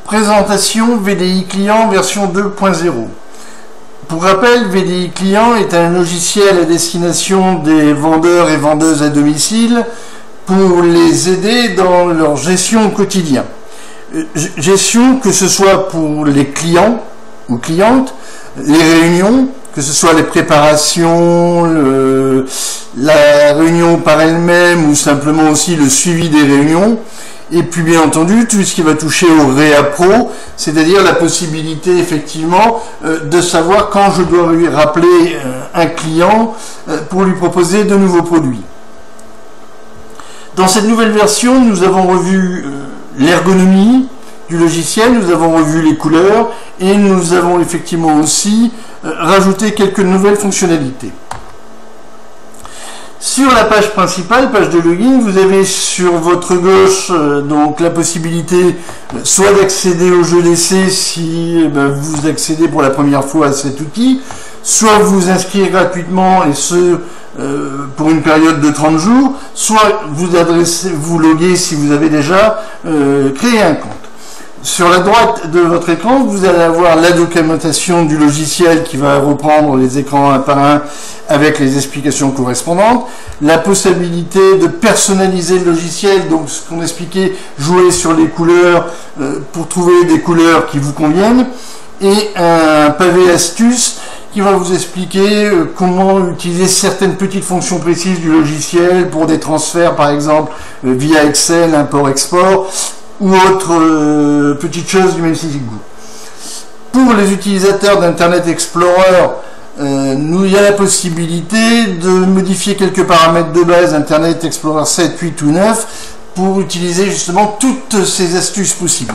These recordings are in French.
Présentation VDI Client version 2.0. Pour rappel, VDI Client est un logiciel à destination des vendeurs et vendeuses à domicile pour les aider dans leur gestion au quotidien. Gestion que ce soit pour les clients ou clientes, les réunions, que ce soit les préparations, la réunion par elle-même ou simplement aussi le suivi des réunions. Et puis bien entendu, tout ce qui va toucher au réappro, c'est-à-dire la possibilité effectivement de savoir quand je dois lui rappeler un client pour lui proposer de nouveaux produits. Dans cette nouvelle version, nous avons revu l'ergonomie du logiciel, nous avons revu les couleurs et nous avons effectivement aussi rajouté quelques nouvelles fonctionnalités. Sur la page principale, page de login, vous avez sur votre gauche donc la possibilité soit d'accéder au jeu d'essai si vous accédez pour la première fois à cet outil, soit vous inscrire gratuitement et ce pour une période de 30 jours, soit vous loguer si vous avez déjà créé un compte. Sur la droite de votre écran, vous allez avoir la documentation du logiciel qui va reprendre les écrans un par un avec les explications correspondantes, la possibilité de personnaliser le logiciel, donc ce qu'on expliquait, jouer sur les couleurs pour trouver des couleurs qui vous conviennent, et un pavé astuce qui va vous expliquer comment utiliser certaines petites fonctions précises du logiciel pour des transferts, par exemple via Excel, import-export, ou autre petite chose du même style que vous. Pour les utilisateurs d'Internet Explorer, il y a la possibilité de modifier quelques paramètres de base Internet Explorer 7, 8 ou 9 pour utiliser justement toutes ces astuces possibles.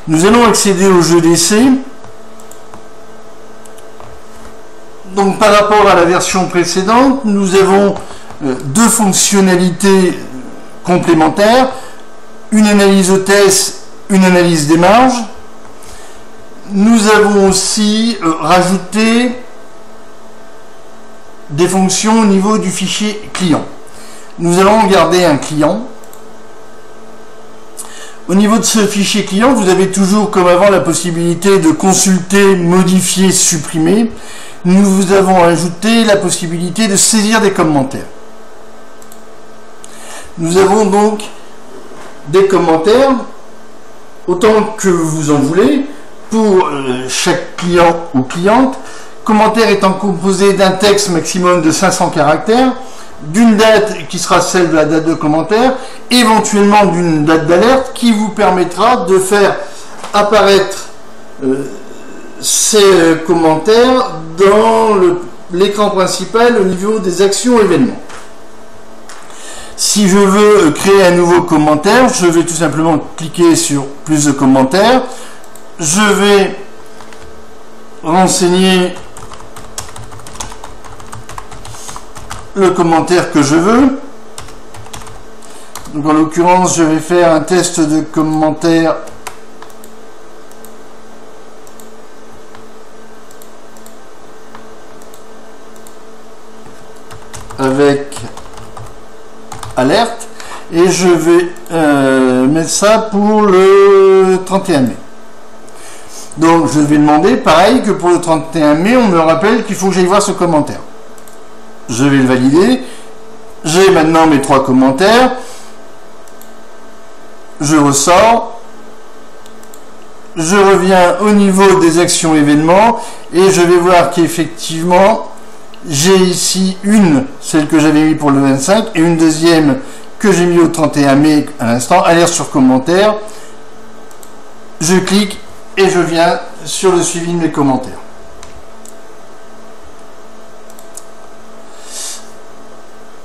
Nous allons accéder au jeu d'essai. Donc par rapport à la version précédente, nous avons deux fonctionnalités complémentaires. Une analyse hôtesse, une analyse des marges. Nous avons aussi rajouté des fonctions au niveau du fichier client. Nous allons garder un client. Au niveau de ce fichier client, vous avez toujours comme avant la possibilité de consulter, modifier, supprimer. Nous vous avons ajouté la possibilité de saisir des commentaires. Nous avons donc des commentaires, autant que vous en voulez, pour chaque client ou cliente, commentaire étant composé d'un texte maximum de 500 caractères, d'une date qui sera celle de la date de commentaire, éventuellement d'une date d'alerte qui vous permettra de faire apparaître ces commentaires dans l'écran principal au niveau des actions événements. Si je veux créer un nouveau commentaire, je vais tout simplement cliquer sur plus de commentaires. Je vais renseigner le commentaire que je veux. Donc en l'occurrence, je vais faire un test de commentaire avec alerte et je vais mettre ça pour le 31 mai. Donc je vais demander pareil que pour le 31 mai, on me rappelle qu'il faut que j'aille voir ce commentaire. Je vais le valider. J'ai maintenant mes 3 commentaires. Je ressors. Je reviens au niveau des actions événements et je vais voir qu'effectivement j'ai ici celle que j'avais mis pour le 25, et une deuxième que j'ai mis au 31 mai à l'instant, alerte sur commentaire. Je clique et je viens sur le suivi de mes commentaires.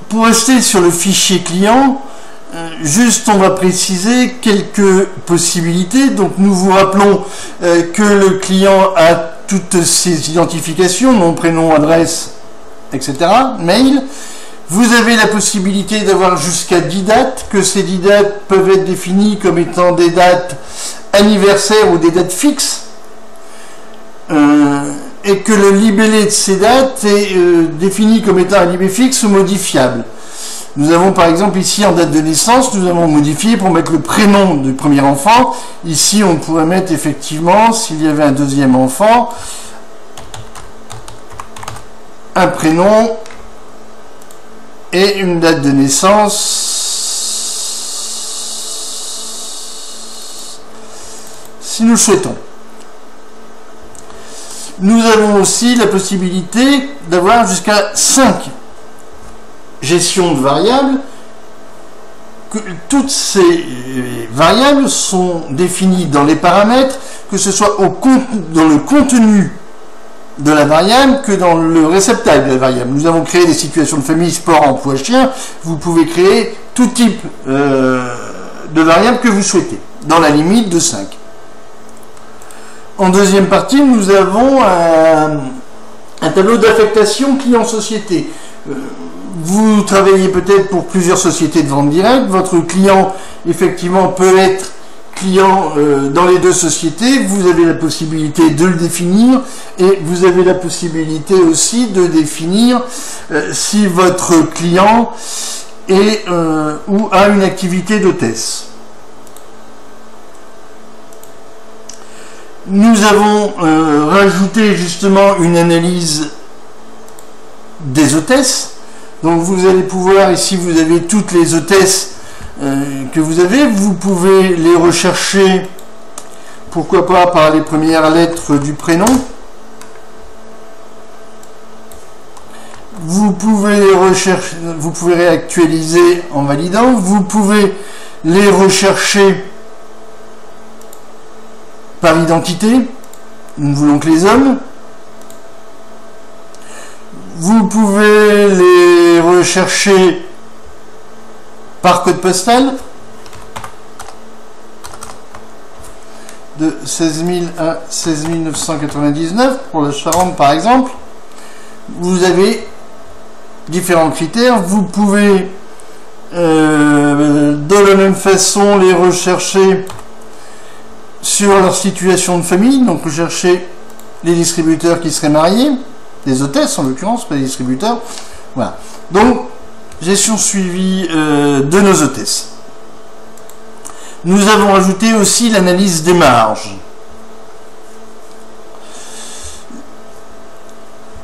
Pour rester sur le fichier client, juste on va préciser quelques possibilités. Donc nous vous rappelons que le client a toutes ses identifications, nom, prénom, adresse, etc. Mail. Vous avez la possibilité d'avoir jusqu'à 10 dates, que ces 10 dates peuvent être définies comme étant des dates anniversaires ou des dates fixes, et que le libellé de ces dates est défini comme étant un libellé fixe ou modifiable. Nous avons par exemple ici en date de naissance, nous avons modifié pour mettre le prénom du premier enfant. Ici on pourrait mettre effectivement, s'il y avait un deuxième enfant, un prénom et une date de naissance, si nous le souhaitons. Nous avons aussi la possibilité d'avoir jusqu'à 5 gestions de variables. Toutes ces variables sont définies dans les paramètres, que ce soit dans le contenu de la variable que dans le réceptacle de la variable. Nous avons créé des situations de famille, sport, emploi, chien. Vous pouvez créer tout type de variable que vous souhaitez, dans la limite de 5. En deuxième partie, nous avons un tableau d'affectation client-société. Vous travaillez peut-être pour plusieurs sociétés de vente directe. Votre client, effectivement, peut être client dans les deux sociétés. Vous avez la possibilité de le définir et vous avez la possibilité aussi de définir si votre client est ou a une activité d'hôtesse. Nous avons rajouté justement une analyse des hôtesses. Donc vous allez pouvoir, ici vous avez toutes les hôtesses que vous avez, vous pouvez les rechercher, pourquoi pas par les premières lettres du prénom. Vous pouvez les rechercher, vous pouvez réactualiser en validant, vous pouvez les rechercher par identité, nous ne voulons que les hommes. Vous pouvez les rechercher par code postal, de 16 000 à 16 999 pour la Charente par exemple. Vous avez différents critères. Vous pouvez de la même façon les rechercher sur leur situation de famille, donc rechercher les distributeurs qui seraient mariés, des hôtesses en l'occurrence, pas des distributeurs. Voilà. Donc, gestion suivie de nos hôtesses. Nous avons ajouté aussi l'analyse des marges.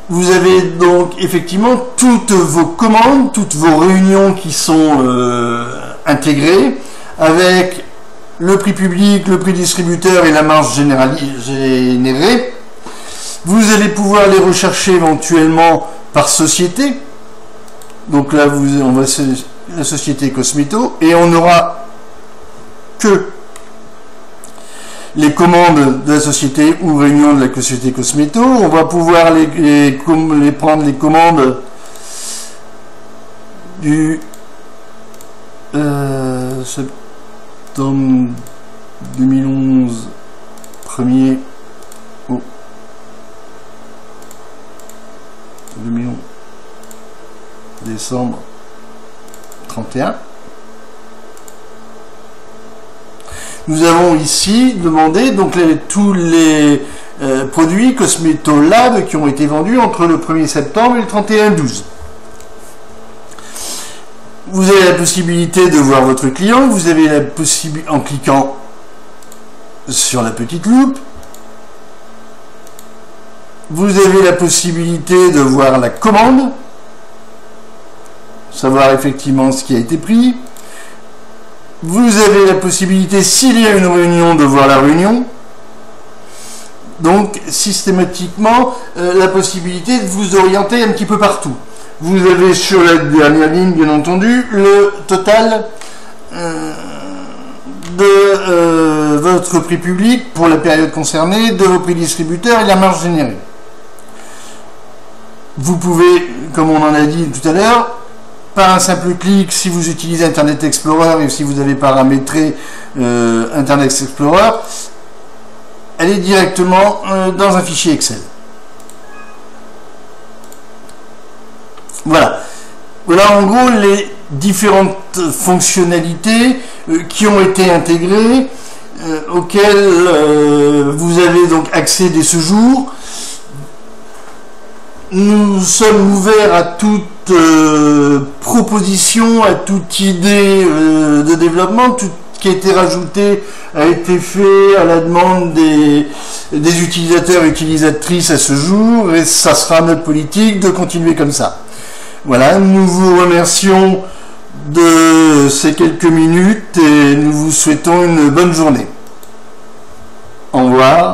Vous avez donc effectivement toutes vos commandes, toutes vos réunions qui sont intégrées avec le prix public, le prix distributeur et la marge générée. Vous allez pouvoir les rechercher éventuellement par société. Donc là, on va la société Cosmeto et on n'aura que les commandes de la société ou réunion de la société Cosmeto. On va pouvoir les prendre les commandes du septembre 2011 1er au 2011 décembre 31. Nous avons ici demandé donc tous les produits Cosmeto Lab qui ont été vendus entre le 1er septembre et le 31/12. Vous avez la possibilité de voir votre client, vous avez la possibilité, en cliquant sur la petite loupe, vous avez la possibilité de voir la commande, savoir effectivement ce qui a été pris. Vous avez la possibilité, s'il y a une réunion, de voir la réunion. Donc, systématiquement, la possibilité de vous orienter un petit peu partout. Vous avez sur la dernière ligne, bien entendu, le total de votre prix public pour la période concernée, de vos prix distributeurs et la marge générée. Vous pouvez, comme on en a dit tout à l'heure, par un simple clic, si vous utilisez Internet Explorer et si vous avez paramétré Internet Explorer, aller directement dans un fichier Excel. Voilà. Voilà en gros les différentes fonctionnalités qui ont été intégrées, auxquelles vous avez donc accès dès ce jour. Nous sommes ouverts à toute proposition, à toute idée de développement, tout qui a été rajouté a été fait à la demande des utilisateurs et utilisatrices à ce jour, et ça sera notre politique de continuer comme ça. Voilà, nous vous remercions de ces quelques minutes et nous vous souhaitons une bonne journée. Au revoir.